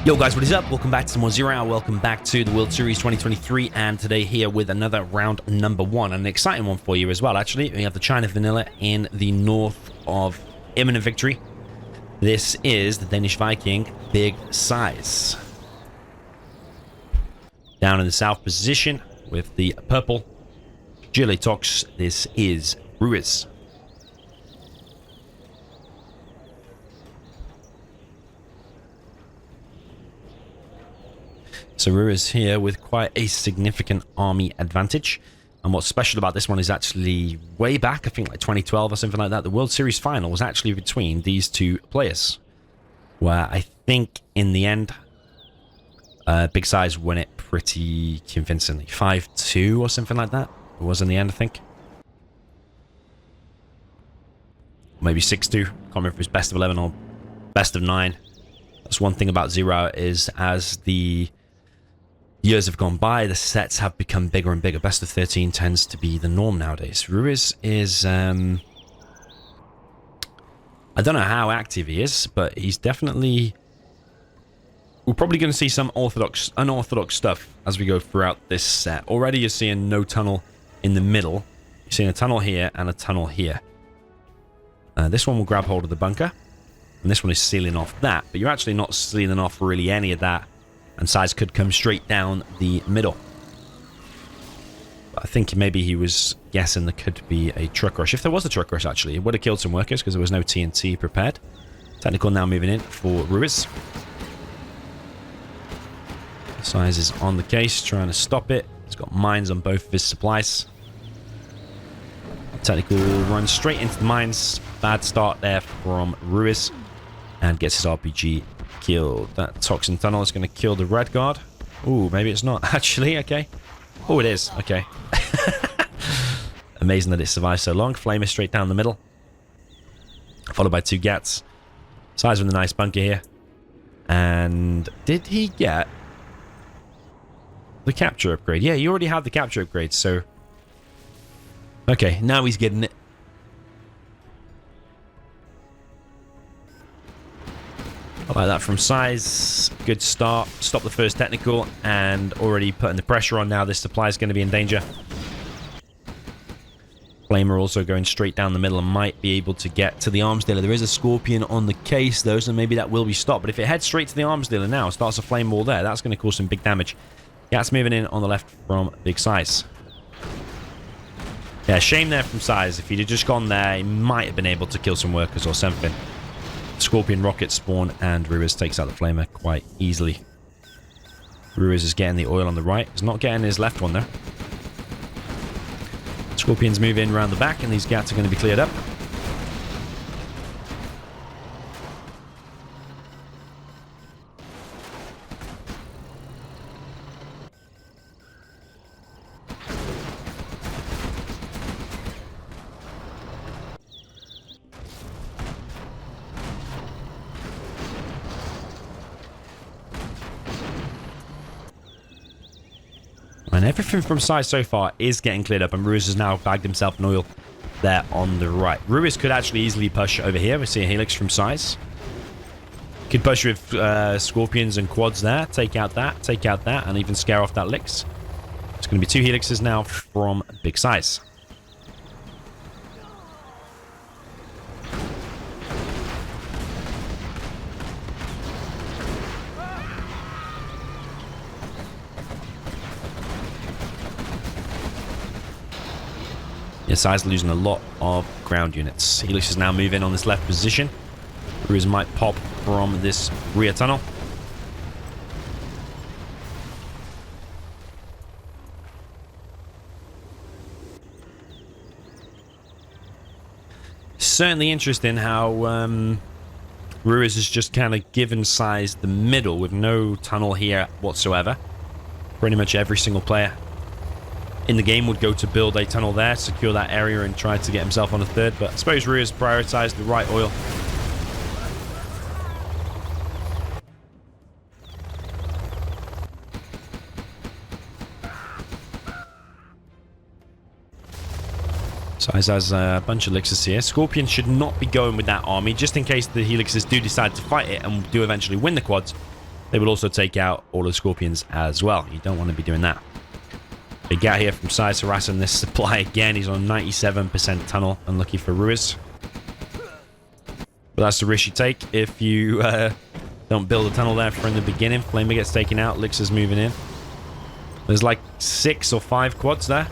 Yo guys, what is up? Welcome back to some more Zero Hour. Welcome back to the World Series 2023, and today here with another round number one, an exciting one for you as well. Actually, we have the China Vanilla in the north of imminent victory. This is the Danish Viking, Big Size. Down in the south position with the purple DoMiNaToR, this is Ruiz. So Ruiz here with quite a significant army advantage. And what's special about this one is actually way back, I think like 2012 or something like that, the World Series final was actually between these two players. Where I think in the end, Big Size won it pretty convincingly. 5-2 or something like that. It was in the end, I think. Maybe 6-2. Can't remember if it was best of 11 or best of 9. That's one thing about Zero Hour is as the years have gone by, the sets have become bigger and bigger. Best of 13 tends to be the norm nowadays. Ruiz is, I don't know how active he is, but he's definitely... We're probably going to see some unorthodox stuff as we go throughout this set. Already you're seeing no tunnel in the middle. You're seeing a tunnel here and a tunnel here. This one will grab hold of the bunker, and this one is sealing off that, but you're actually not sealing off really any of that. And SiZe could come straight down the middle. But I think maybe he was guessing there could be a truck rush. If there was a truck rush, actually, it would have killed some workers because there was no TNT prepared. Technical now moving in for Ruiz. SiZe is on the case, trying to stop it. He's got mines on both of his supplies. Technical runs straight into the mines. Bad start there from Ruiz. And gets his RPG killed. That toxin tunnel is going to kill the red guard. Ooh, maybe it's not actually. Okay. Oh, it is. Okay. Amazing that it survived so long. Flamer straight down the middle, followed by 2 Gats. SiZe with a nice bunker here. And did he get the capture upgrade? Yeah, he already had the capture upgrade. So okay, now he's getting it. I like that from SiZe. Good start. Stop the first technical and already putting the pressure on now. This supply is going to be in danger. Flamer also going straight down the middle and might be able to get to the arms dealer. There is a Scorpion on the case though, so maybe that will be stopped. But if it heads straight to the arms dealer now, starts a flame wall there, that's going to cause some big damage. Gats moving in on the left from Big Size. Yeah, shame there from SiZe. If he'd have just gone there, he might have been able to kill some workers or something. Scorpion rocket spawn and Ruiz takes out the flamer quite easily. Ruiz is getting the oil on the right. He's not getting his left one there. Scorpions move in around the back and these Gats are going to be cleared up. And everything from SiZe so far is getting cleared up, and Ruiz has now bagged himself an oil there on the right. Ruiz could actually easily push over here. We see a helix from SiZe. Could push with Scorpions and quads there. Take out that, and even scare off that Lix. It's going to be 2 helixes now from Big Size. Yeah, SiZe losing a lot of ground units. Helix is now moving on this left position. Ruiz might pop from this rear tunnel. Certainly interesting how Ruiz has just kind of given SiZe the middle with no tunnel here whatsoever. Pretty much every single player in the game would go to build a tunnel there, secure that area, and try to get himself on a third. But I suppose Ruiz prioritized the right oil. SiZe has a bunch of elixirs here. Scorpion should not be going with that army, just in case the helixes do decide to fight it and do eventually win the quads. they will also take out all the Scorpions as well. You don't want to be doing that. Big out here from SiZe harassing this supply again. He's on 97% tunnel. Unlucky for Ruiz. But that's the risk you take if you don't build a tunnel there from the beginning. Flamer gets taken out. Lixer's moving in. There's like 6 or 5 quads there.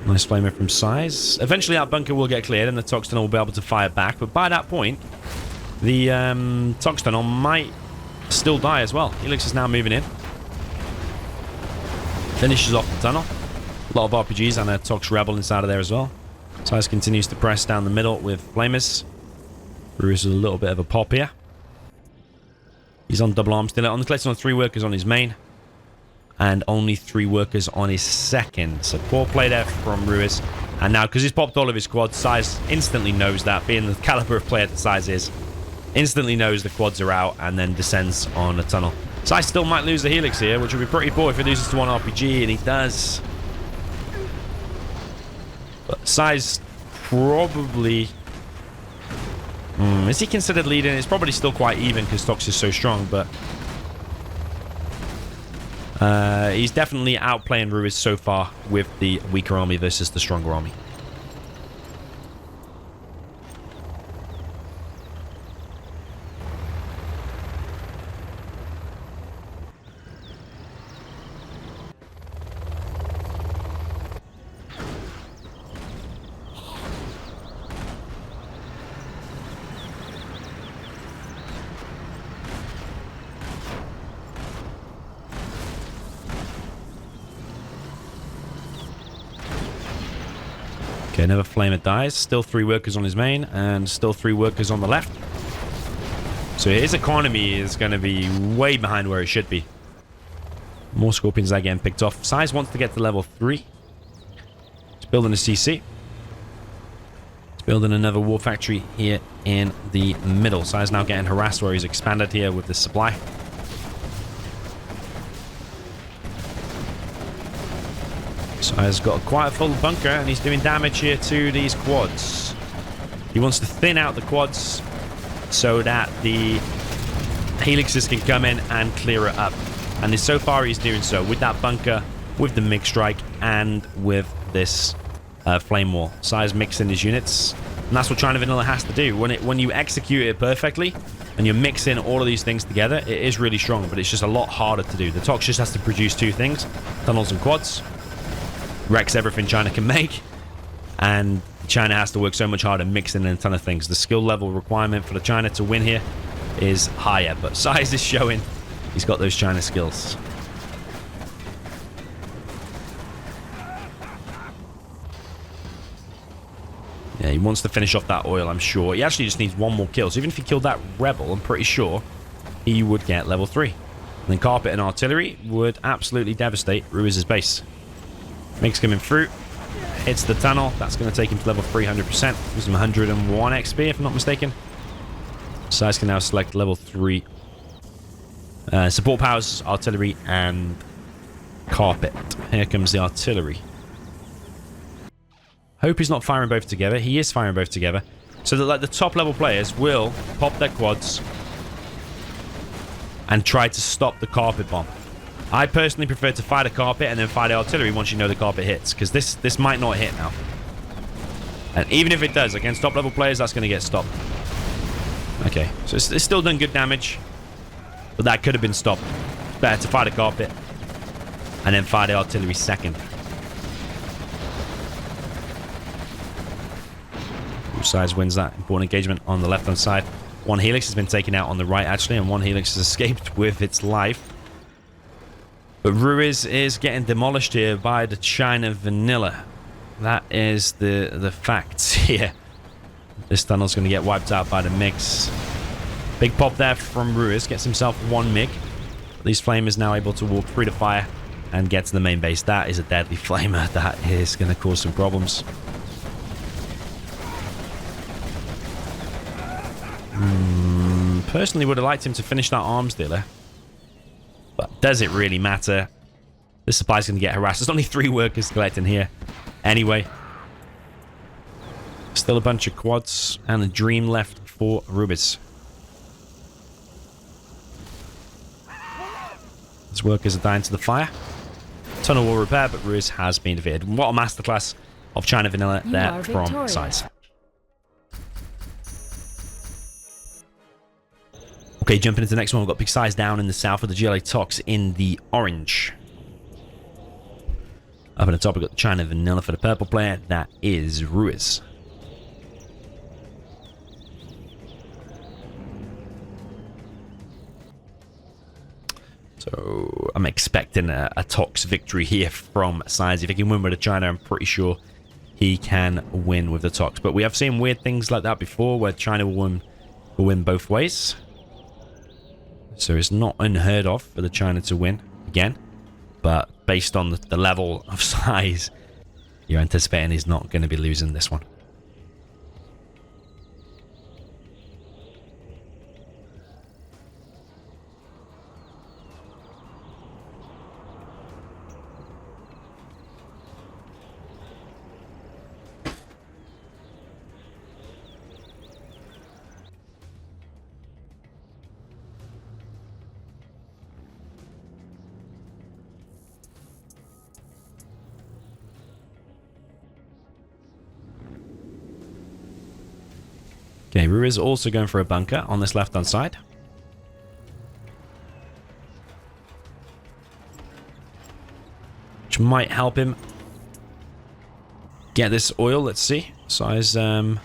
Nice Flamer from SiZe. Eventually that bunker will get cleared and the Tox tunnel will be able to fire back. But by that point, the Tox tunnel might still die as well. Helix is now moving in. Finishes off the tunnel. A lot of RPGs and a Tox Rebel inside of there as well. SiZe continues to press down the middle with Flamers. Ruiz is a little bit of a pop here. He's on double arm still. On collecting on 3 workers on his main. And only 3 workers on his second. So poor play there from Ruiz. And now, because he's popped all of his quads, SiZe instantly knows that, being the caliber of player that SiZe is. Instantly knows the quads are out and then descends on a tunnel. SiZe still might lose the Helix here, which would be pretty poor if he loses to one RPG, and he does. But SiZe probably... is he considered leading? It's probably still quite even because Tox is so strong, but... he's definitely outplaying Ruiz so far with the weaker army versus the stronger army. Okay, another Flamer dies. Still 3 workers on his main, and still 3 workers on the left. So his economy is going to be way behind where it should be. More Scorpions are getting picked off. SiZe wants to get to level 3. He's building a CC. He's building another war factory here in the middle. SiZe now getting harassed where he's expanded here with the supply. SiZe's got quite a full bunker and he's doing damage here to these quads. He wants to thin out the quads so that the helixes can come in and clear it up. And so far he's doing so with that bunker, with the MiG strike, and with this flame wall. SiZe mixing his units, and that's what China Vanilla has to do. When you execute it perfectly and you're mixing all of these things together, it is really strong, but it's just a lot harder to do. The Tox just has to produce 2 things: tunnels and quads. Wrecks everything China can make, and China has to work so much harder mixing in a ton of things. The skill level requirement for the China to win here is higher, but SiZe is showing he's got those China skills. Yeah, he wants to finish off that oil, I'm sure. He actually just needs 1 more kill, so even if he killed that rebel, I'm pretty sure he would get level 3. And then carpet and artillery would absolutely devastate Ruiz's base. MiG's coming through, hits the tunnel. That's going to take him to level 300%. Gives him 101 XP, if I'm not mistaken. SiZe can now select level 3. Support powers, artillery, and carpet. Here comes the artillery. Hope he's not firing both together. He is firing both together. So that, like, the top level players will pop their quads and try to stop the carpet bomb. I personally prefer to fire the carpet and then fire the artillery once you know the carpet hits, because this might not hit now. And even if it does, against top level players, that's going to get stopped. Okay, so it's still done good damage, but that could have been stopped. Better to fire the carpet and then fire the artillery second. SiZe wins that important engagement on the left hand side. 1 helix has been taken out on the right, actually, and 1 helix has escaped with its life. But Ruiz is getting demolished here by the China Vanilla. That is the facts here. This tunnel's going to get wiped out by the MiGs. Big pop there from Ruiz. Gets himself 1 MiG. These Flamers now able to walk through the fire and get to the main base. That is a deadly Flamer. That is going to cause some problems. Personally would have liked him to finish that arms dealer. But does it really matter? This supply's going to get harassed. There's only 3 workers collecting here. Anyway. Still a bunch of quads and a dream left for Ruiz. His workers are dying to the fire. Tunnel will repair, but Ruiz has been defeated. What a masterclass of China Vanilla there from SiZe. Okay, jumping into the next one, we've got Big SiZe down in the south with the GLA Tox in the orange. Up in the top, we've got the China Vanilla for the purple player. That is Ruiz. So I'm expecting a Tox victory here from SiZe. If he can win with the China, I'm pretty sure he can win with the Tox. But we have seen weird things like that before, where China will win both ways. So it's not unheard of for the China to win again. But based on the level of SiZe, you're anticipating he's not going to be losing this one. Okay, Ruiz also going for a bunker on this left-hand side. Which might help him get this oil. Let's see. SiZe,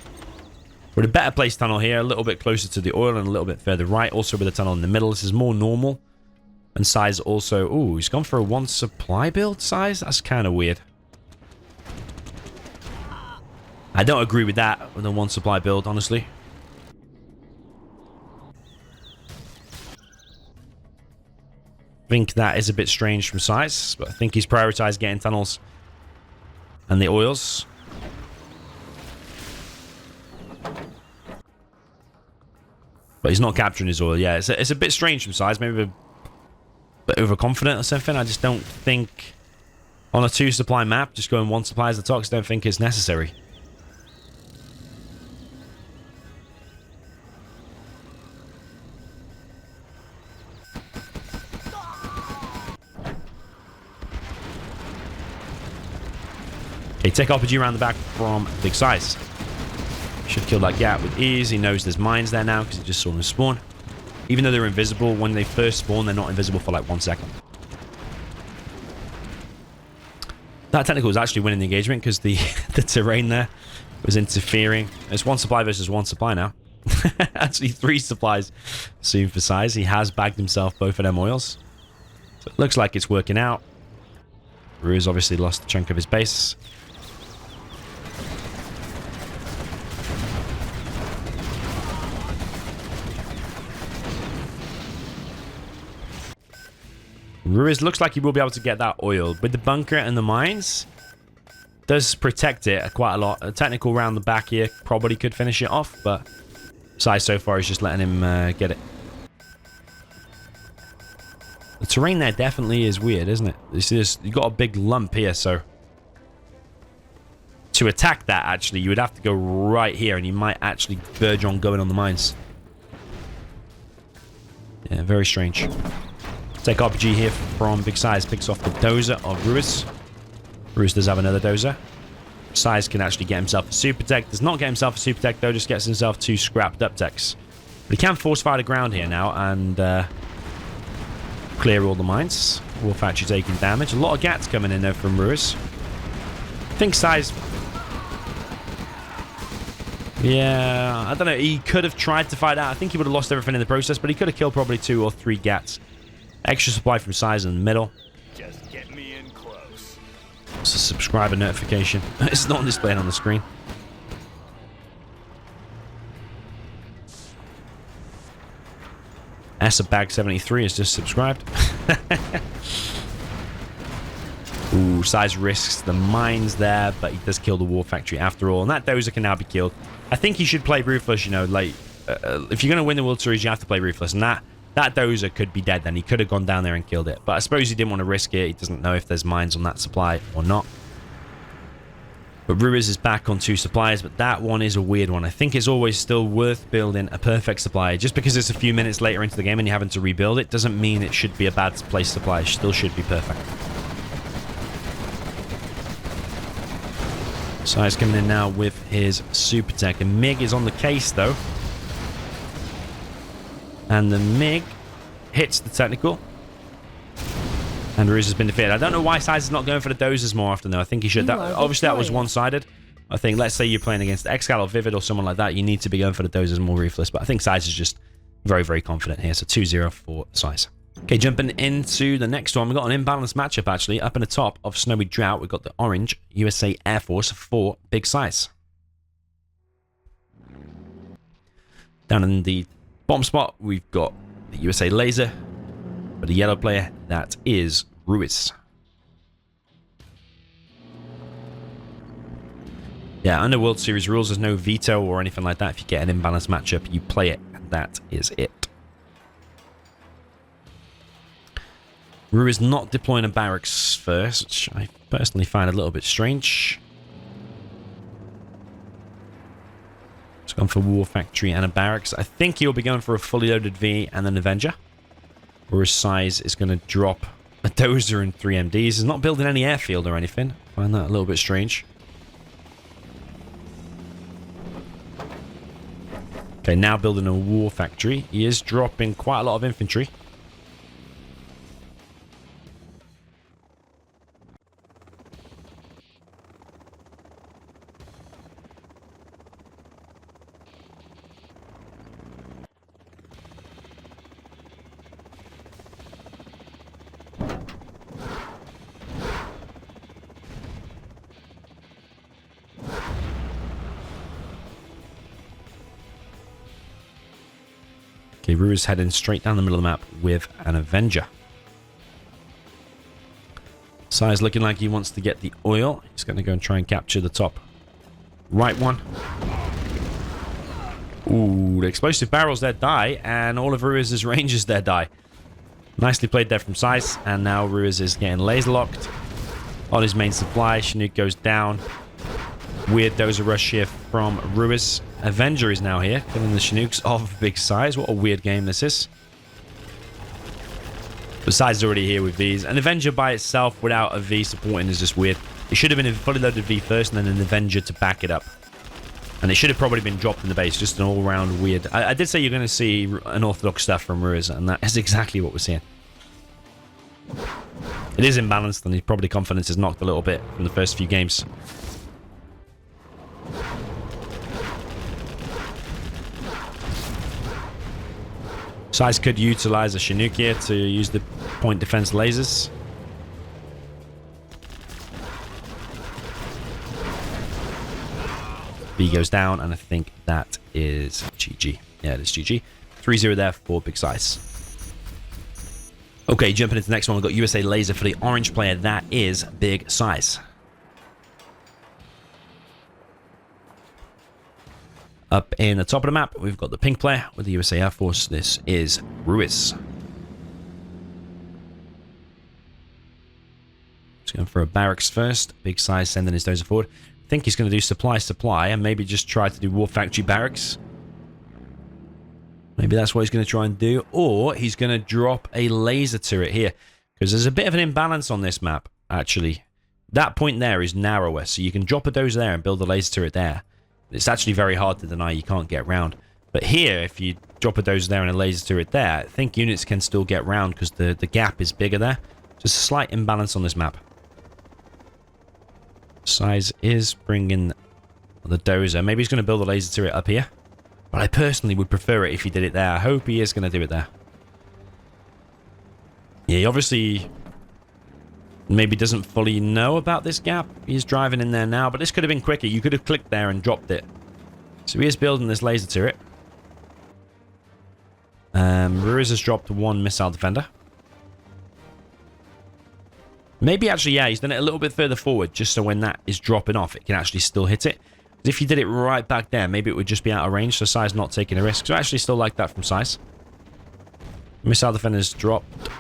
with a better placed tunnel here, a little bit closer to the oil and a little bit further right. Also with a tunnel in the middle. This is more normal. And SiZe also... Ooh, he's gone for a one supply build, SiZe? That's kind of weird. I don't agree with that, with a one supply build, honestly. I think that is a bit strange from SiZe, but I think he's prioritized getting tunnels and the oils. But he's not capturing his oil. Yeah, it's a bit strange from SiZe. Maybe a bit overconfident or something. I just don't think on a 2 supply map, just going 1 supply as the Tox, I don't think it's necessary. Okay, take RPG around the back from Big SiZe. Should kill that gap with ease. He knows there's mines there now because he just saw them spawn. Even though they're invisible, when they first spawn, they're not invisible for like 1 second. That technical was actually winning the engagement because the terrain there was interfering. It's 1 supply versus 1 supply now. Actually 3 supplies soon for SiZe. He has bagged himself both of them oils. So it looks like it's working out. Ruiz obviously lost a chunk of his base. Ruiz looks like he will be able to get that oil. With the bunker and the mines, does protect it quite a lot. A technical round the back here probably could finish it off, but SiZe so far is just letting him get it. The terrain there definitely is weird, isn't it? You've got a big lump here, so to attack that, actually, you would have to go right here, and you might actually verge on going on the mines. Yeah, very strange. Take RPG here from Big SiZe. Picks off the dozer of Ruiz. Ruiz does have another dozer. SiZe can actually get himself a super tech. Does not get himself a super tech, though. Just gets himself 2 scrapped up techs. But he can force fire the ground here now and clear all the mines. War Factory taking damage. A lot of gats coming in, though, from Ruiz. I think SiZe... Yeah, I don't know. He could have tried to fight out. I think he would have lost everything in the process, but he could have killed probably 2 or 3 gats. Extra supply from SiZe in the middle. Just get me in close. It's a subscriber notification. It's not displaying on the screen. Bag73 is just subscribed. Ooh, SiZe risks the mines there, but he does kill the War Factory after all. And that dozer can now be killed. I think he should play Ruthless, you know, like... if you're going to win the World Series, you have to play Ruthless. And that dozer could be dead then. He could have gone down there and killed it. But I suppose he didn't want to risk it. He doesn't know if there's mines on that supply or not. But Ruiz is back on 2 supplies, but that one is a weird one. I think it's always still worth building a perfect supply. Just because it's a few minutes later into the game and you're having to rebuild it, doesn't mean it should be a bad place supply. It still should be perfect. SiZe coming in now with his super tech. And MiG is on the case, though. And the MiG hits the technical. And Ruiz has been defeated. I don't know why SiZe is not going for the dozers more often, though. I think he should. Obviously, that was one-sided. I think, let's say you're playing against Excal or Vivid or someone like that, you need to be going for the dozers more ruthless. But I think SiZe is just very, very confident here. So 2-0 for SiZe. Okay, jumping into the next one. We've got an imbalanced matchup, actually. Up in the top of Snowy Drought, we've got the orange USA Air Force for Big SiZe. Down in the bottom spot, we've got the USA Laser. For the yellow player, that is Ruiz. Yeah, under World Series rules, there's no veto or anything like that. If you get an imbalanced matchup, you play it, and that is it. Ruiz not deploying a barracks first, which I personally find a little bit strange. He's gone for War Factory and a barracks. I think he'll be going for a fully loaded V and an Avenger. Whereas SiZe is going to drop a dozer and 3 MDs. He's not building any airfield or anything. I find that a little bit strange. Okay, now building a War Factory. He is dropping quite a lot of infantry. Okay, Ruiz heading straight down the middle of the map with an Avenger. SiZe looking like he wants to get the oil. He's going to go and try and capture the top right one. Ooh, the explosive barrels there die, and all of Ruiz's rangers there die. Nicely played there from SiZe, and now Ruiz is getting laser locked on his main supply. Chinook goes down. Weird dozer rush here from Ruiz. Avenger is now here, killing the Chinooks of Big SiZe. What a weird game this is. But SiZe is already here with Vs. An Avenger by itself without a V supporting is just weird. It should have been a fully loaded V first and then an Avenger to back it up. And it should have probably been dropped in the base. Just an all-round weird... I did say you're going to see unorthodox stuff from Ruiz, and that is exactly what we're seeing. It is imbalanced, and his probably confidence is knocked a little bit from the first few games. SiZe could utilize a Chinook here to use the point defense lasers. B goes down, and I think that is GG. Yeah, it is GG. 3-0 there for Big SiZe. Okay, jumping into the next one, we've got USA Laser for the orange player. That is Big SiZe. Up in the top of the map, we've got the pink player with the USA Air Force. This is Ruiz. Just going for a barracks first. Big SiZe sending his dozer forward. I think he's going to do supply, and maybe just try to do War Factory barracks. Maybe that's what he's going to try and do. Or he's going to drop a laser turret here. Because there's a bit of an imbalance on this map, actually. That point there is narrower, so you can drop a dozer there and build a laser turret there. It's actually very hard to deny. You can't get round. But here, if you drop a dozer there and a laser turret there, I think units can still get round because the gap is bigger there. Just a slight imbalance on this map. SiZe is bringing the dozer. Maybe he's going to build a laser turret up here. But I personally would prefer it if he did it there. I hope he is going to do it there. Yeah, he obviously maybe doesn't fully know about this gap. He's driving in there now, but this could have been quicker. You could have clicked there and dropped it. So he is building this laser turret. Ruiz has dropped one missile defender. Maybe actually, yeah, he's done it a little bit further forward, just so when that is dropping off, it can actually still hit it. If you did it right back there, maybe it would just be out of range, so SiZe not taking a risk. So I actually still like that from SiZe. Missile defenders dropped.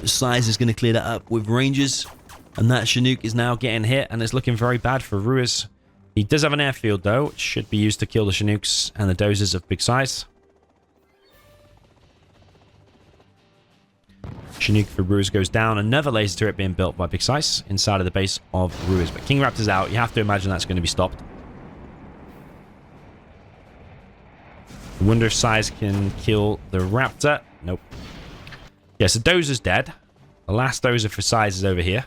SiZe is going to clear that up with Rangers. And that Chinook is now getting hit, and it's looking very bad for Ruiz. He does have an airfield, though, which should be used to kill the Chinooks and the dozers of big size. Chinook for Ruiz goes down. Another laser turret being built by big size inside of the base of Ruiz. But King Raptor's out. You have to imagine that's going to be stopped. I wonder if SiZe can kill the Raptor. Nope. Yeah, so Dozer's dead. The last Dozer for SiZe is over here.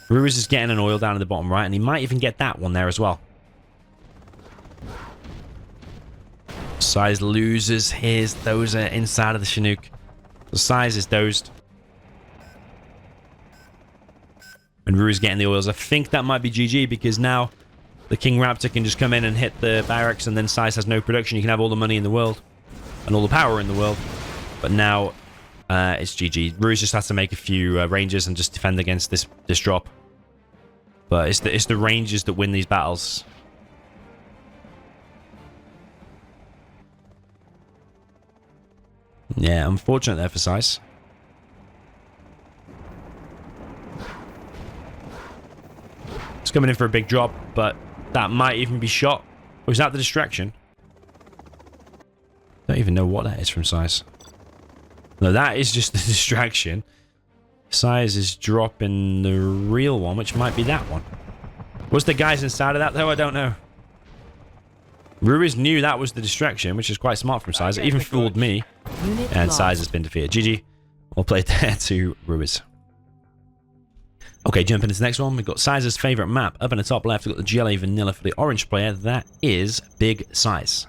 Ruiz is getting an oil down at the bottom right, and he might even get that one there as well. SiZe loses his Dozer inside of the Chinook. So SiZe is dozed. And Ruiz getting the oils. I think that might be GG because now the King Raptor can just come in and hit the barracks, and then SiZe has no production. You can have all the money in the world and all the power in the world. But now it's GG. Ruiz just has to make a few ranges and just defend against this drop. But it's the ranges that win these battles. Yeah, unfortunate there for SiZe. It's coming in for a big drop, but that might even be shot. Or is that the distraction? Don't even know what that is from SiZe. No, that is just the distraction. SiZe is dropping the real one, which might be that one. Was the guys inside of that, though? I don't know. Ruiz knew that was the distraction, which is quite smart from SiZe. It even fooled me. And SiZe has been defeated. GG. We'll play it there to Ruiz. Okay, jumping into the next one. We've got SiZe's favorite map. Up in the top left, we've got the GLA Vanilla for the orange player. That is Big SiZe.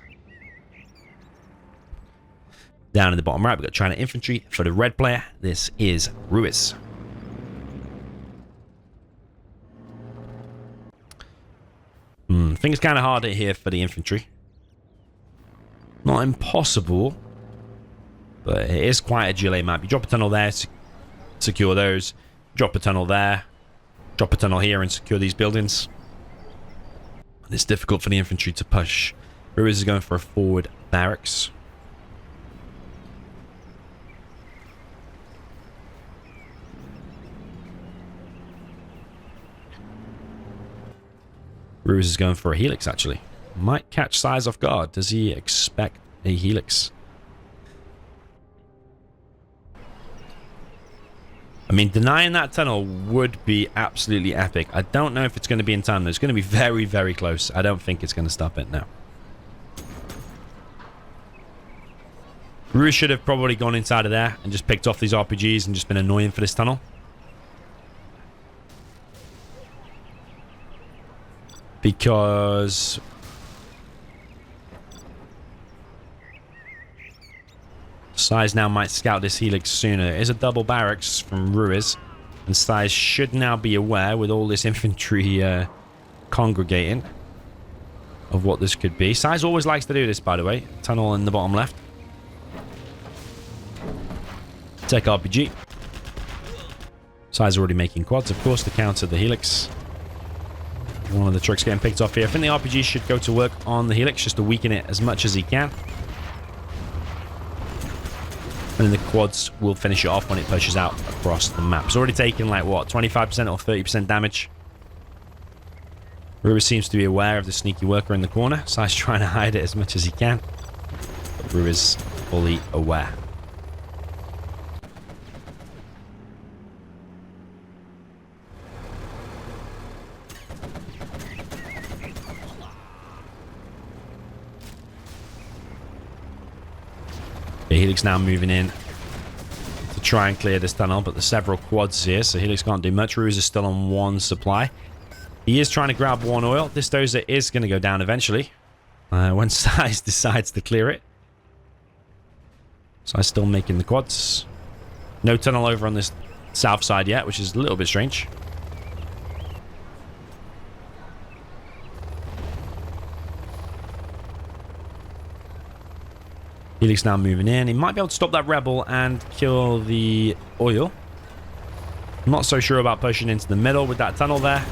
Down in the bottom right, we've got China Infantry for the red player. This is Ruiz. I think it's kind of harder here for the infantry. Not impossible, but it is quite a GLA map. You drop a tunnel there, secure those. Drop a tunnel there. Drop a tunnel here and secure these buildings. And it's difficult for the infantry to push. Ruiz is going for a forward barracks. Ruiz is going for a helix, actually. Might catch SiZe off guard. Does he expect a helix? I mean, denying that tunnel would be absolutely epic. I don't know if it's going to be in time. It's going to be very, very close. I don't think it's going to stop it now. Ruiz should have probably gone inside of there and just picked off these RPGs and just been annoying for this tunnel. Because SiZe now might scout this helix sooner. It is a double barracks from Ruiz, and SiZe should now be aware with all this infantry congregating of what this could be. SiZe always likes to do this, by the way. Tunnel in the bottom left. Tech RPG. SiZe already making quads, of course, to counter the helix. One of the trucks getting picked off here. I think the RPG should go to work on the helix just to weaken it as much as he can. And then the quads will finish it off when it pushes out across the map. It's already taken like what, 25% or 30% damage. Ruiz seems to be aware of the sneaky worker in the corner. SiZe trying to hide it as much as he can. But Ruiz fully aware. Helix now moving in to try and clear this tunnel, but there's several quads here, so Helix can't do much. Ruiz is still on one supply. He is trying to grab one oil. This dozer is going to go down eventually when SiZe decides to clear it. SiZe still making the quads. No tunnel over on this south side yet, which is a little bit strange. Helix now moving in. He might be able to stop that rebel and kill the oil. I'm not so sure about pushing into the middle with that tunnel there.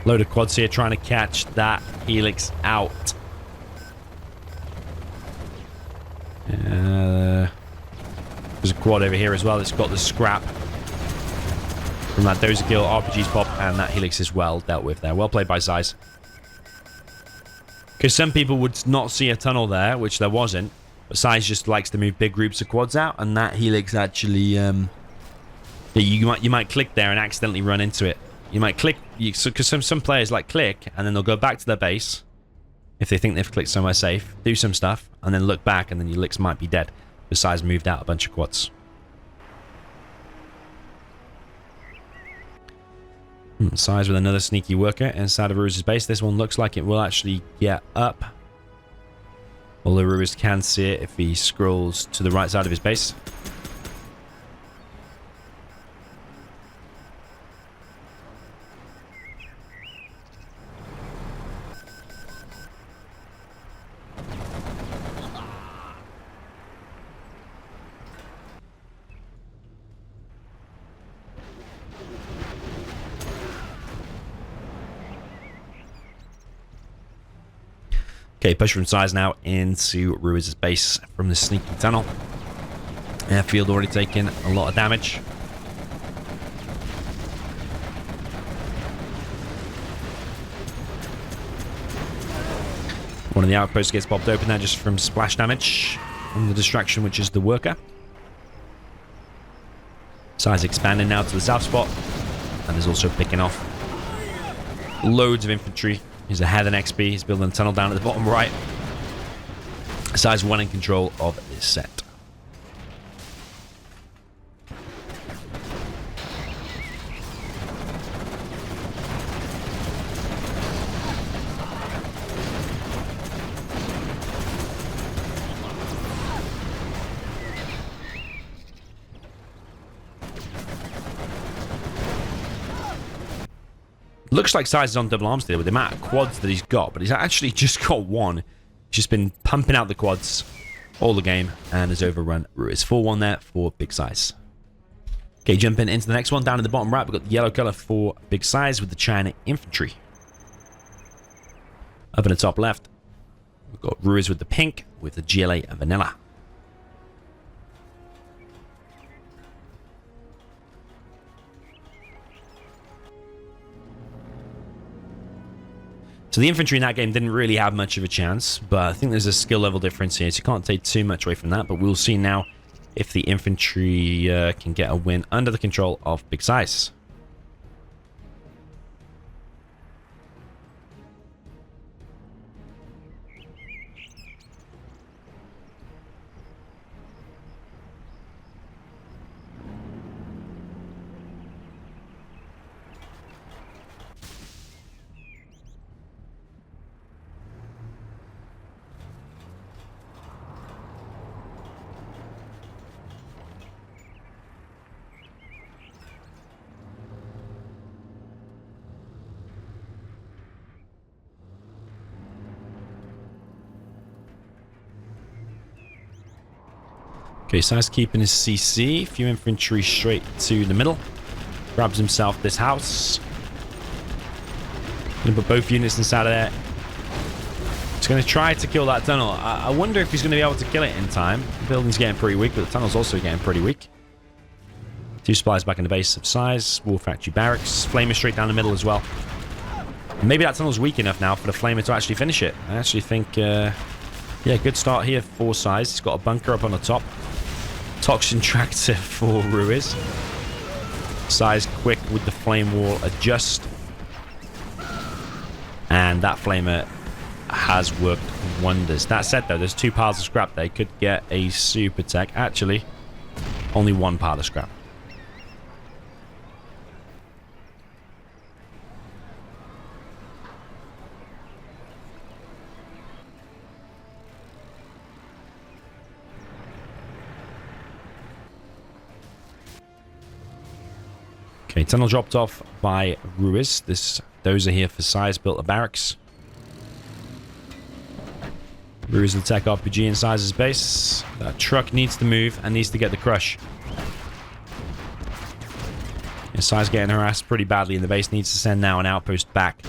Load of quads here trying to catch that Helix out. There's a quad over here as well. It's got the scrap. from that dozer kill, RPG's pop, and that helix is well dealt with there. Well played by SiZe. Because some people would not see a tunnel there, which there wasn't. But SiZe just likes to move big groups of quads out, and that helix actually... you might click there and accidentally run into it. You might click... Because some players like click, and then they'll go back to their base, if they think they've clicked somewhere safe, do some stuff, and then look back, and then your helix might be dead. The SiZe moved out a bunch of quads. SiZe with another sneaky worker inside of Ruiz's base. This one looks like it will actually get up. Although Ruiz can see it if he scrolls to the right side of his base. Okay, push from SiZe now into Ruiz's base from the sneaky tunnel. Airfield already taking a lot of damage. One of the outposts gets popped open there just from splash damage from the distraction, which is the worker. SiZe expanding now to the south spot, and is also picking off loads of infantry. He's ahead in XP. He's building a tunnel down at the bottom right. SiZe 1 in control of this set. Looks like SiZe is on double arms today with the amount of quads that he's got, but he's actually just got one. He's just been pumping out the quads all the game and has overrun Ruiz. 4-1 there for Big SiZe. Okay, jumping into the next one. Down in the bottom right, we've got the yellow color for Big SiZe with the China infantry. Up in the top left, we've got Ruiz with the pink with the GLA and vanilla. So the infantry in that game didn't really have much of a chance, but I think there's a skill level difference here, so you can't take too much away from that, but we'll see now if the infantry can get a win under the control of Big SiZe. Okay, SiZe keeping his CC. Few infantry straight to the middle. Grabs himself this house. Gonna put both units inside of there. He's gonna try to kill that tunnel. I wonder if he's gonna be able to kill it in time. The building's getting pretty weak, but the tunnel's also getting pretty weak. 2 supplies back in the base of SiZe. War Factory Barracks. Flamer straight down the middle as well. Maybe that tunnel's weak enough now for the Flamer to actually finish it. I actually think, yeah, good start here for SiZe. He's got a bunker up on the top. Toxin tractor for Ruiz. SiZe quick with the flame wall adjust. And that flamer has worked wonders. That said though, there's 2 piles of scrap. They could get a super tech. Actually, only 1 pile of scrap. Okay, tunnel dropped off by Ruiz. Those are here for SiZe, built a barracks. Ruiz will take RPG in SiZe's base. That truck needs to move and needs to get the crush. Yeah, SiZe getting harassed pretty badly in the base. Needs to send now an outpost back.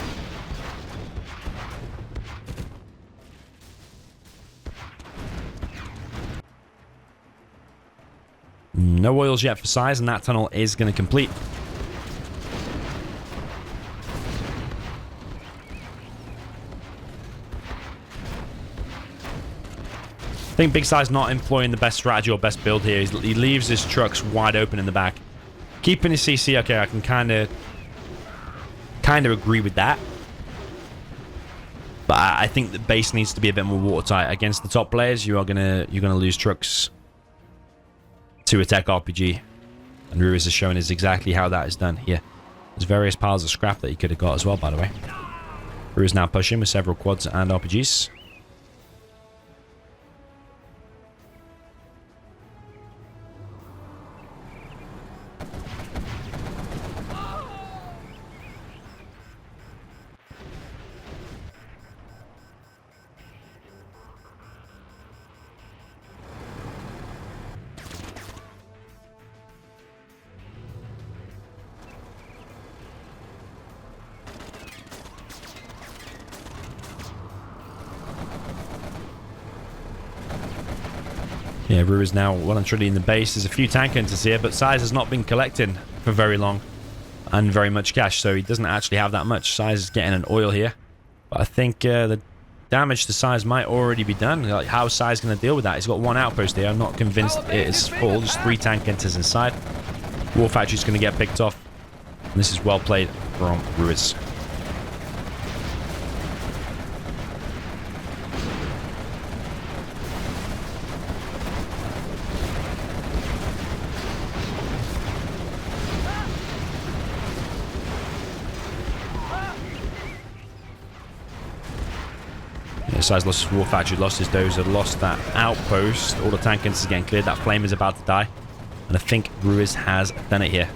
No oils yet for SiZe, and that tunnel is going to complete. I think Big Size not employing the best strategy or best build here. He leaves his trucks wide open in the back. Keeping his CC, okay, I can kind of agree with that. But I think the base needs to be a bit more watertight. Against the top players, you're gonna lose trucks to attack RPG. And Ruiz is showing us exactly how that is done here. There's various piles of scrap that he could have got as well, by the way. Ruiz now pushing with several quads and RPGs. Yeah, Ruiz now well and truly in the base. There's a few tank hunters here, but SiZe has not been collecting for very long and very much cash, so he doesn't actually have that much. SiZe is getting an oil here, but I think the damage to SiZe might already be done. Like, how is SiZe going to deal with that? He's got one outpost here. I'm not convinced it is full. Just 3 tank hunters inside. War Factory's going to get picked off. And this is well played from Ruiz. SiZe lost his War Factory, lost his dozer, lost that outpost. All the tank hunters are getting cleared. That flame is about to die. And I think Ruiz has done it here.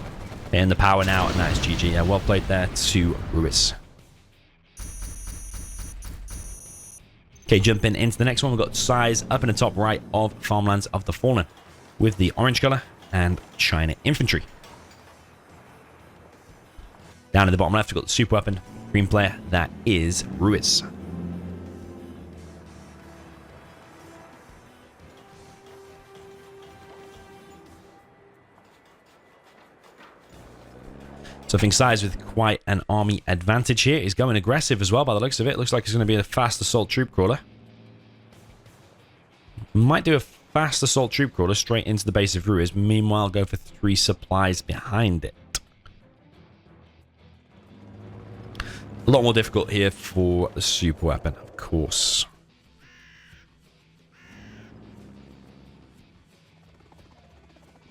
They're in the power now, and that is GG. Yeah, well played there to Ruiz. Okay, jumping into the next one. We've got SiZe up in the top right of Farmlands of the Fallen with the orange color and China infantry. Down in the bottom left, we've got the super weapon green player. That is Ruiz. So I think SiZe with quite an army advantage here. He's going aggressive as well by the looks of it. Looks like he's going to be a fast assault troop crawler. Might do a fast assault troop crawler straight into the base of Ruiz. Meanwhile, go for 3 supplies behind it. A lot more difficult here for the super weapon, of course.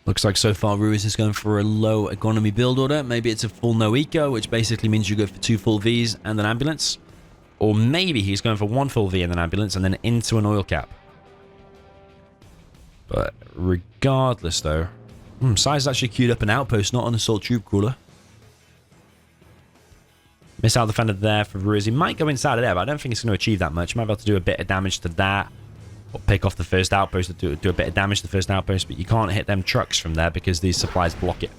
Looks like so far Ruiz is going for a low economy build order. Maybe it's a full no eco, which basically means you go for 2 full Vs and an ambulance. Or maybe he's going for 1 full V and an ambulance and then into an oil cap. But regardless though, SiZe actually queued up an outpost, not an assault troop crawler. Missile defender there for Ruiz. He might go inside of there, but I don't think it's going to achieve that much. Might be able to do a bit of damage to that. Or pick off the first outpost to do a bit of damage to the first outpost, but you can't hit them trucks from there because these supplies block it.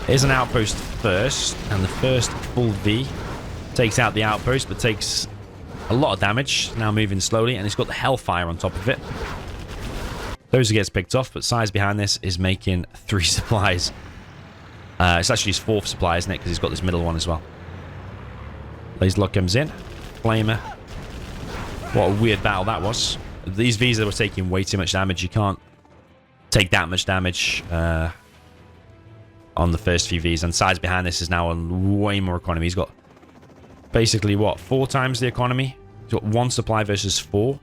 Here's an outpost first, and the first full V takes out the outpost, but takes a lot of damage. Now moving slowly, and it's got the Hellfire on top of it. Dozer gets picked off, but SiZe behind this is making 3 supplies. It's actually his 4th supply, isn't it? Because he's got this middle one as well. Laser lock comes in. Flamer. What a weird battle that was. These Vs were taking way too much damage. You can't take that much damage on the first few Vs. And SiZe behind this is now on way more economy. He's got basically, what, 4 times the economy? He's got 1 supply versus 4.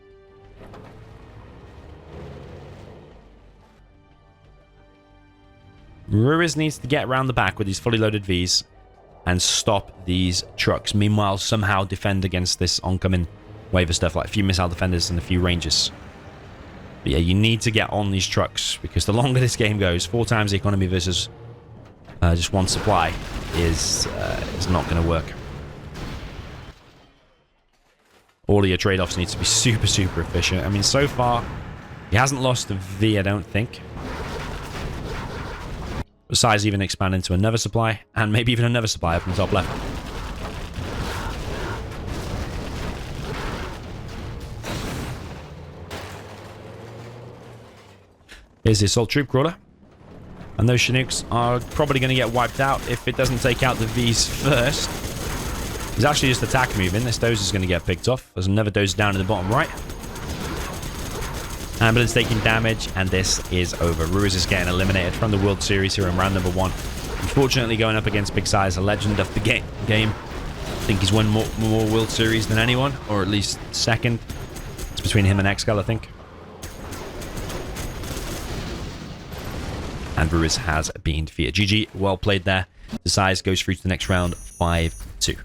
Ruiz needs to get around the back with these fully loaded Vs and stop these trucks. Meanwhile, somehow defend against this oncoming wave of stuff, like a few missile defenders and a few rangers. But yeah, you need to get on these trucks, because the longer this game goes, 4 times the economy versus just 1 supply is not going to work. All of your trade-offs need to be super, super efficient. I mean, so far, he hasn't lost a V, I don't think. SiZe even expand into another supply, and maybe even another supply up in the top left. Here's the assault troop crawler. And those Chinooks are probably going to get wiped out if it doesn't take out the Vs first. He's actually just attack moving. This Doze is going to get picked off. There's another Doze down in the bottom right. Ambulance taking damage, and this is over. Ruiz is getting eliminated from the World Series here in round number 1. Unfortunately, going up against Big SiZe, a legend of the game. I think he's won more World Series than anyone, or at least second. It's between him and Excal, I think. And Ruiz has been defeated. GG, well played there. The SiZe goes through to the next round, 5-2.